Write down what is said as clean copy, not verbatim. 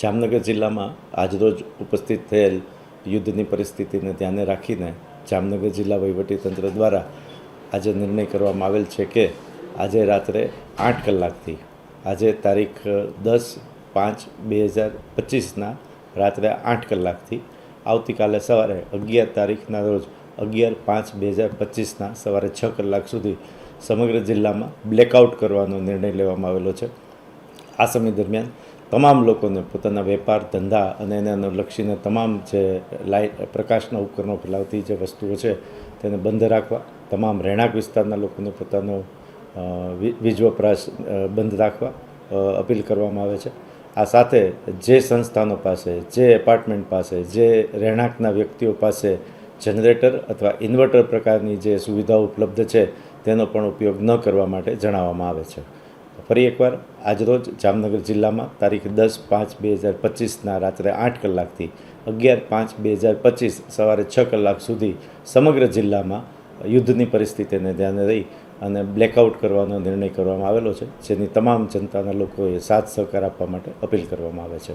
જામનગર જિલ્લામાં આજરોજ ઉપસ્થિત થયેલ યુદ્ધની પરિસ્થિતિને ધ્યાને રાખીને જામનગર જિલ્લા વહીવટીતંત્ર દ્વારા આજે નિર્ણય કરવામાં આવેલ છે કે આજે રાત્રે 8 કલાકથી આજે તારીખ 10/5/2025ના રાત્રે 8 કલાકથી આવતીકાલે સવારે 11 તારીખના રોજ 11/5/2025ના સવારે 6 કલાક સુધી સમગ્ર જિલ્લામાં બ્લેકઆઉટ કરવાનો નિર્ણય લેવામાં આવેલો છે। આ સમય દરમિયાન તમામ લોકોને પોતાના વેપાર ધંધા અને એને અનુલક્ષીને તમામ જે પ્રકાશના ઉપકરણો ફેલાવતી જે વસ્તુઓ છે તેને બંધ રાખવા, તમામ રહેણાંક વિસ્તારના લોકોને પોતાનો વીજ વપરાશ બંધ રાખવા અપીલ કરવામાં આવે છે। આ સાથે જે સંસ્થાનો પાસે, જે એપાર્ટમેન્ટ પાસે, જે રહેણાંકના વ્યક્તિઓ પાસે જનરેટર અથવા ઇન્વર્ટર પ્રકારની જે સુવિધાઓ ઉપલબ્ધ છે તેનો પણ ઉપયોગ ન કરવા માટે જણાવવામાં આવે છે। ફરી એકવાર આજરોજ જામનગર જિલ્લામાં તારીખ 10/5/2025ના રાત્રે 8 કલાકથી 11/5/2025 સવારે 6 કલાક સુધી સમગ્ર જિલ્લામાં યુદ્ધની પરિસ્થિતિને ધ્યાને રહી અને બ્લેકઆઉટ કરવાનો નિર્ણય કરવામાં આવેલો છે, જેની તમામ જનતાના લોકોએ સાથ સહકાર આપવા માટે અપીલ કરવામાં આવે છે।